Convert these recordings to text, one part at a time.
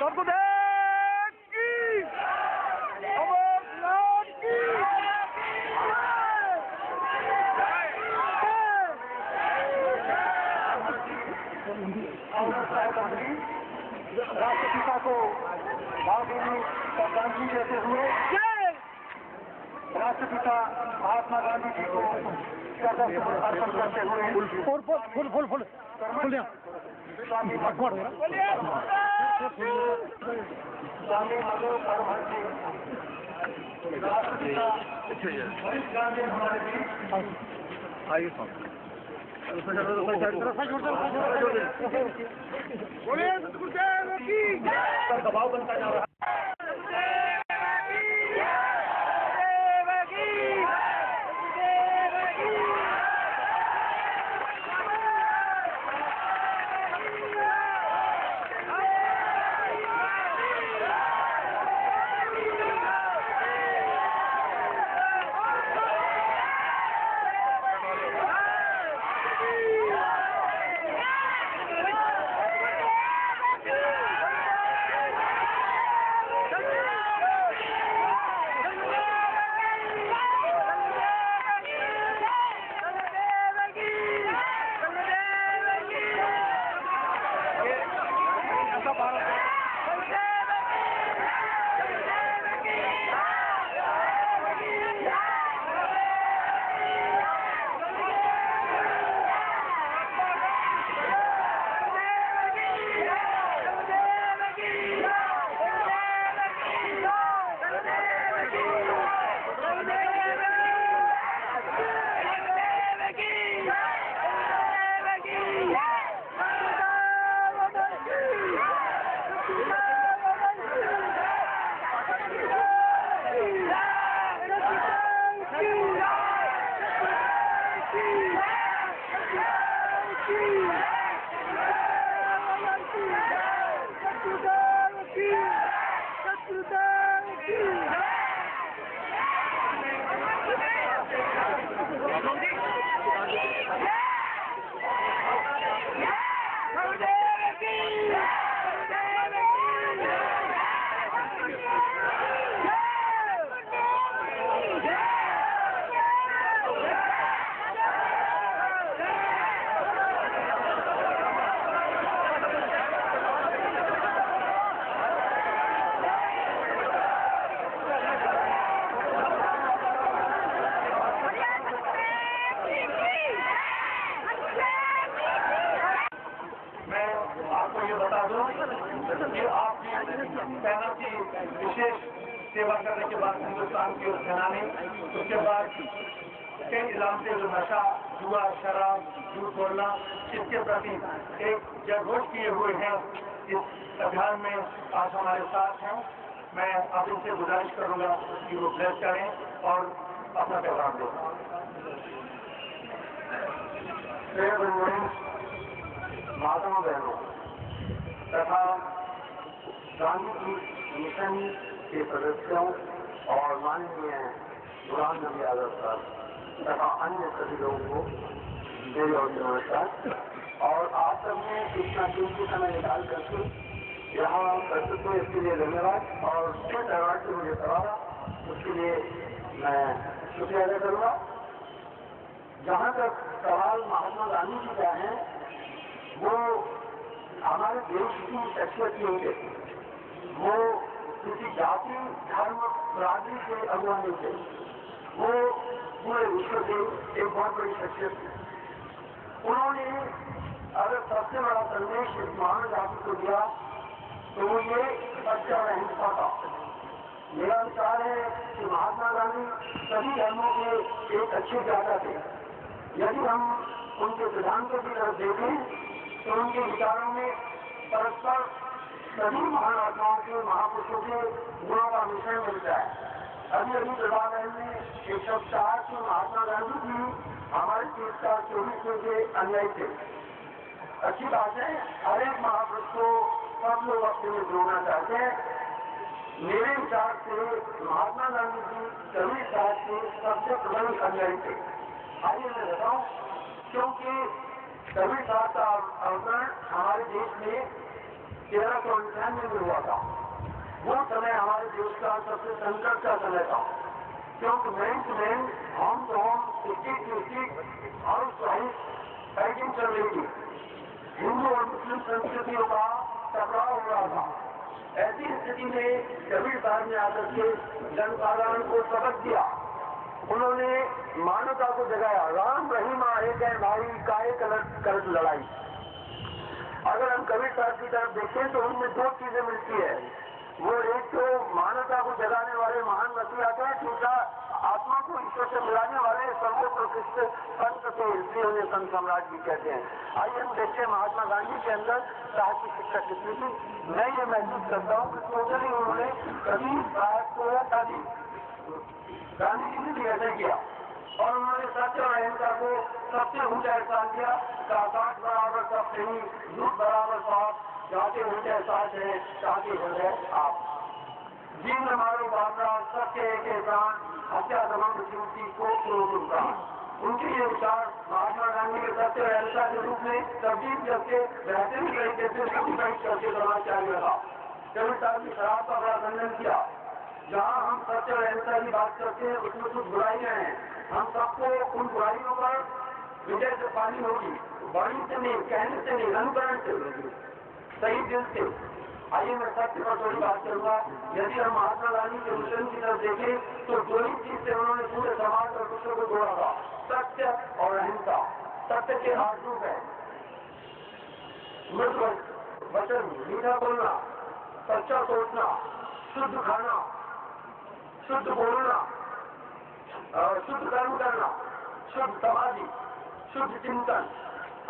सर्वदेव की अमरनाथ की राष्ट्रपिता को भावभीनी श्रद्धांजलि देते हुए राष्ट्रपिता महात्मा गांधी जी को श्रद्धांजलि अर्पण करते हुए स्वामी माधव परमहंस जी राष्ट्रपिता गांधी हमारे बीच बोलिए सतगुरुदेव की दबाव बनता जा रहा है। सेना की विशेष सेवा करने के बाद हिंदुस्तान की सेना ने उसके बाद कई इलाकों से जो नशा जुआ शराब झूठ बोलना इसके प्रति एक जयघोष किए हुए हैं। इस अभियान में आज हमारे साथ हैं। मैं अब इनसे गुजारिश करूंगा कि वो ब्लेस करें और अपना पैगाम दें। माताओं बहनों तथा गांधी जी मिशन के सदस्यों और माननीय गुलाम नबी आजाद साहब तथा अन्य सभी लोगों को मेरी ओर से नमस्कार। और आप सबने इतना कीमती समय निकाल करके यहाँ प्रस्तुत हुए इसके लिए धन्यवाद। और जिस अवार्ड से मुझे सवारा उसके लिए मैं शुक्रिया अदा करूँगा। जहाँ तक सवाल महात्मा गांधी जी का है, वो हमारे देश की शख्सियत नहीं थे, वो किसी जाति धर्म राजनीति से अगुआ नहीं थे, वो पूरे विश्व के एक बहुत बड़ी शख्सियत थी। उन्होंने अगर सबसे बड़ा संदेश इस मानव जाति को दिया तो वो ये सत्य और अहिंसा का। मेरा विचार है कि महात्मा गांधी सभी धर्मों के एक अच्छे ज्ञाता थे। यदि हम उनके सिद्धांतों की तरफ देखें तो उनके विचारों में परस्पर सभी महान आत्माओं के महापुरुषों के गुणों का मिश्रण मिलता है। अभी अभी प्रभा बहन ने एक शब्द कहा कि महात्मा गांधी जी हमारे देश का 24 के अनुयायी थे। अच्छी बात है, हर एक महापुरुष को सब लोग अपने में जोड़ना चाहते हैं। मेरे विचार से महात्मा गांधी जी कबीर साहब के सबसे प्रमुख अनुयायी थे। आइए मैं बताऊं, क्योंकि कबीर साहब का अवतरण हमारे देश में 1398 में हुआ था। वो समय हमारे देश का सबसे संकट का समय था, क्योंकि मैन हम तो हाउस फाइटिंग चल रही थी, हिंदू और मुस्लिम संस्कृतियों का टकराव हो रहा था। ऐसी स्थिति में कबीर साहब ने आकर के जनसाधारण को सबक दिया, उन्होंने मानवता को जगाया। राम रहीम एक है भाई काहे करत लड़ाई। अगर हम कबीर साहब की तरफ देखें तो उनमें दो चीजें मिलती है, वो एक तो मानवता को जगाने वाले महान मसीह आते हैं, दूसरा आत्मा को ईश्वर से मिलाने वाले सर्वोत्कृष्ट संत थे, इसलिए उन्हें संत सम्राट भी कहते हैं। आइए हम देखते हैं महात्मा गांधी के अंदर साहब की शिक्षा कितनी थी। मैं ये महसूस करता हूँ कि टोटली उन्होंने कबीर साहब को गांधी जी ने भी ऐसा किया, और उन्होंने सत्य और अहिंसा को सबसे ऊंचा एहसास किया। आकाश बराबर सब नहीं, झूठ बराबर पाप, जाके हृदय साथ है, जाके हृदय आप। जीवन हमारे बाबरा सबके एक एहसान, हत्या दमन कीमती को क्रोध। उनके ये विचार महात्मा गांधी के सत्य और अहिंसा के रूप में तब्दील करके बेहतरीन तरीके से मोटिवेट करके समाज के आगे लगा। कबीर साहब ने शराब का बड़ा खंडन किया। जहाँ हम सत्य और अहिंसा की बात करते हैं उसमें कुछ बुराइयां हैं, हम सबको उन बुराइयों पर विजय से पानी होगी, वाणी से नहीं, कहने से नहीं, अनुकरण से, सही दिल से। आइए मैं सत्य पर थोड़ी बात करूंगा। यदि हम महात्मा गांधी के मिशन की तरफ देखें तो दो ही चीज से उन्होंने पूरे समाज और विश्व को जोड़ा था, सत्य और अहिंसा। सत्य के 8 रूप है, मृदु वचन, मीठा बोलना, सच्चा सोचना, शुद्ध खाना, शुद्ध बोलना, शुद्ध कर्म करना, शुद्ध समाधि, शुद्ध चिंतन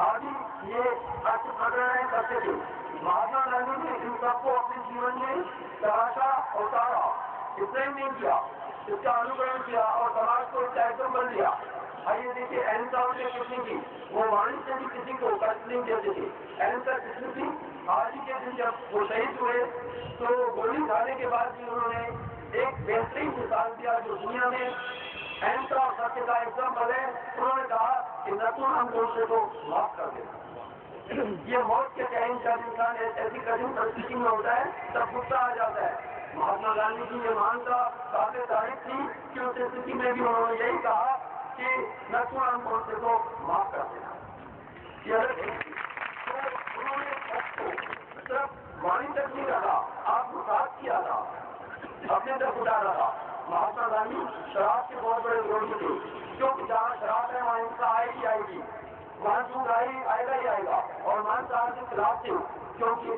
आदि, ये अच्छे प्रकरण है सत्य के। महात्मा गांधी ने इन सबको अपने जीवन में तराशा और उतारा, इसने ही नहीं किया, इसका अनुकरण किया और समाज को कार्यक्रम बन लिया। आइए देखिए अहिंसा उन्हें कितनी थी, वो वाणी से भी किसी को कष्ट नहीं देते थे। अहिंसा कितनी थी, आज ही के दिन जब वो शहीद हुए तो गोली खाने के बाद भी उन्होंने एक बेहतरीन मिसाल दिया जो दुनिया में अहिंसा और सत्य का एग्जाम्पल है। उन्होंने कहा कि नतुन हम दोषों को माफ कर देना। ये मौत के टाइम जब इंसान ऐसी कठिन परिस्थिति में होता है तब गुस्सा आ जाता है। महात्मा गांधी की ये महानता काफी तारीफ थी कि उस स्थिति में भी उन्होंने यही कहा कि नतुन हम दोषों को माफ कर देना। तो उन्होंने सिर्फ वाणी तक नहीं रखा, आत्मसात किया था, अपने तक उतारा था। महात्मा गांधी शराब के बहुत बड़े विरोधी थे, क्योंकि जहाँ शराब है वहाँ हिंसा आएगी आएगी, वहाँ झूठ आएगा ही आएगा, और मांसाहार के खिलाफ थे, क्योंकि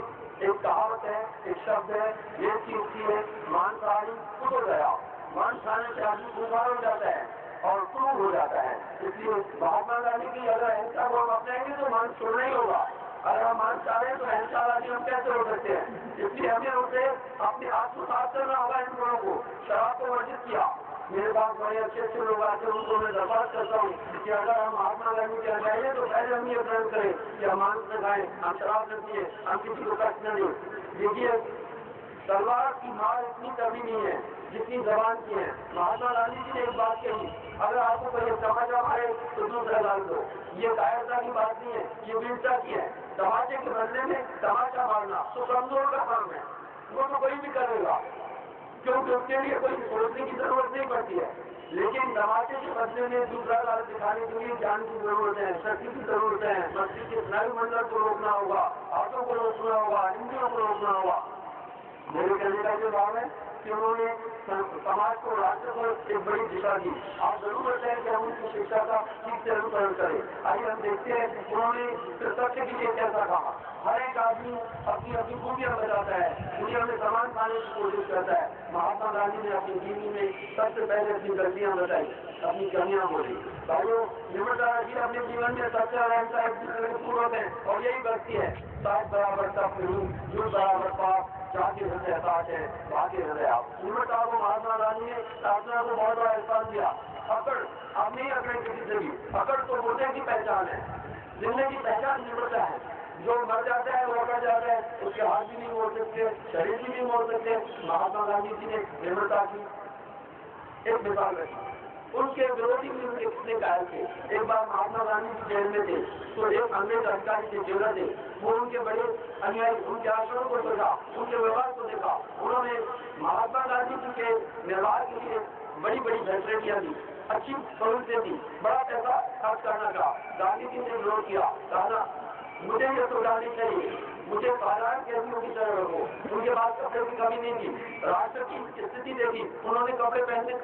एक कहावत है, एक शब्द है, ये चीज है, मांसाहारी खुद हो गया। मांस खाने से आदमी भूखा हो जाता है और क्रूर हो जाता है। इसलिए महात्मा गांधी की अगर अहिंसा को हम अपनाएंगे तो मांस छोड़ना ही होगा। अगर हम मांस खा रहे हैं तो अहिंसा वादी हम कैसे हो सकते हैं? इसलिए हमें उसे अपने आत्मसात करना होगा। इन लोगों को शराब को वर्जित किया। मेरे पास बड़े अच्छे लोग आते हैं, उनको मैं दरख्वास्त करता हूँ कि अगर हम महात्मा गांधी के जाएंगे तो पहले हम ये प्रण करें कि हम मांस न खाएं, हम शराब न पिए, हम किसी को कष्ट न दें। देखिए तलवार की मार इतनी कभी नहीं है जितनी जबान की है। महात्मा गांधी जी ने एक बात कही, अगर आपको कोई तमाचा मारे तो दूसरा डाल दो। ये कायरता की बात नहीं है, ये वीरता की है। तमाचे के बदले में तमाचा मारना तो कमजोर का काम है, वो तो कोई भी करेगा, क्योंकि उसके लिए कोई सोचने की जरूरत नहीं पड़ती है। लेकिन तमाचे के बदले में दूसरा लाल दिखाने के लिए ज्ञान की जरूरत है, शक्ति की जरूरत है। मस्तिष्क के स्नायु मंडल को रोकना होगा, हाथों को रोकना होगा, इंद्रियों को रोकना होगा। मेरे कहने का जो भाव है कि उन्होंने समाज को, राष्ट्र को एक बड़ी दिशा दी। आप जरूरत है कि हम उनकी शिक्षा का ठीक से अनुसरण करें। आइए हम देखते हैं उन्होंने सत्य के लिए कैसा कहा। हर एक आदमी अपनी अपनी खूबियां बताता है, दुनिया में समान पाने की कोशिश करता है। महात्मा गांधी ने अपनी जीवनी में सबसे पहले अपनी गलतियां बताई, अपनी कमियां बोली। भाइयों निम्रता रखिए अपने जीवन में, सत्य और अहिंसा एक दूसरे के पूरक है और यही बचती है। साथ बराबर तप नहीं, झूठ बराबर पाप, जाके हृदय साथ है, भागे हृदय आप। निम्रता को महात्मा गांधी ने साधना को बहुत बड़ा एहसास दिया। अकड़ अब नहीं अकड़ किसी से भी, अकड़ तो मुद्दे की पहचान है। जिंदगी की पहचान निम्रता है। जो मर जाता है वो अकड़ जाता है, उसके हाथ भी नहीं मोड़ सकते, शरीर भी नहीं मोड़ सकते। महात्मा गांधी जी ने निम्रता की एक मिसाल रखी। उनके विरोधी भी उनके कितने कायल थे। एक बार महात्मा गांधी जी जेल में थे तो एक अंग्रेज अधिकारी थे, जेलर थे, वो उनके बड़े अनुयायी, उनके आचरण को देखा, उनके व्यवहार को देखा, उन्होंने महात्मा गांधी जी के निर्वाह के लिए बड़ी बड़ी फैसिलिटियां दी, अच्छी सहूलतें दी, बड़ा पैसा खर्च करना चाहा। गांधी जी ने विरोध किया, कहा मुझे ये सुविधा नहीं चाहिए, मुझे साधारण कैदियों की तरह रखो। उनके पास कपड़े की कमी नहीं थी, राष्ट्र की स्थिति देखी, उन्होंने कपड़े पहनने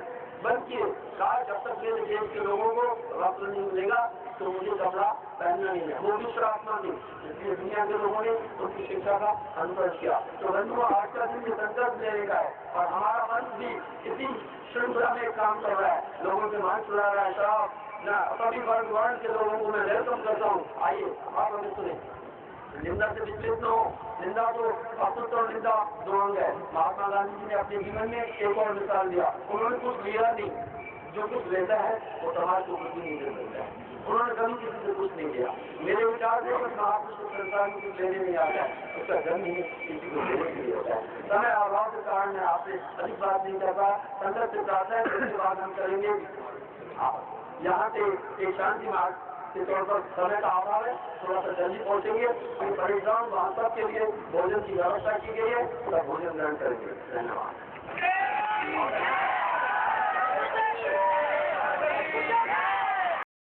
बंद किए। कहा जब तक मेरे देश के लोगों को वस्त्र नहीं मिलेगा तो मुझे कपड़ा पहनना नहीं है। वो भी श्रापना थी, इसलिए दुनिया के लोगों ने उनकी शिक्षा का अनुसरण किया। तो बंधुओं, आज का दिन संकल्प लेने का है और हमारा मंच भी इसी श्रृंखला में काम कर रहा है, लोगों के मन चुरा रहा है। साहब ना सभी वर्ण के लोगों को मैं वेलकम करता हूँ, आइए आप हमें सुने। निंदा से विचलित न हो, निंदा तो असुत और निंदा दो अंग है। महात्मा गांधी जी ने अपने जीवन में एक और मिसाल दिया, उन्होंने कुछ लिया नहीं, जो कुछ लेता है वो समाज को कुछ नहीं दे सकता है। उन्होंने कभी किसी से कुछ नहीं किया। मेरे विचार से अगर महापुरुष को संसार में कुछ लेने नहीं आता है, उसका जन्म ही किसी को देने के लिए होता है। समय अभाव के कारण मैं आपसे अधिक बात नहीं कर पाया। संघर्ष से प्रार्थना है, उसके बाद हम करेंगे। यहाँ से एक शांति मार्ग के तौर पर समय का अभाव है, थोड़ा सा जल्दी पहुंचेंगे। परिश्रम वहां सब के लिए भोजन की व्यवस्था की गई है, सब भोजन ग्रहण करेंगे। धन्यवाद।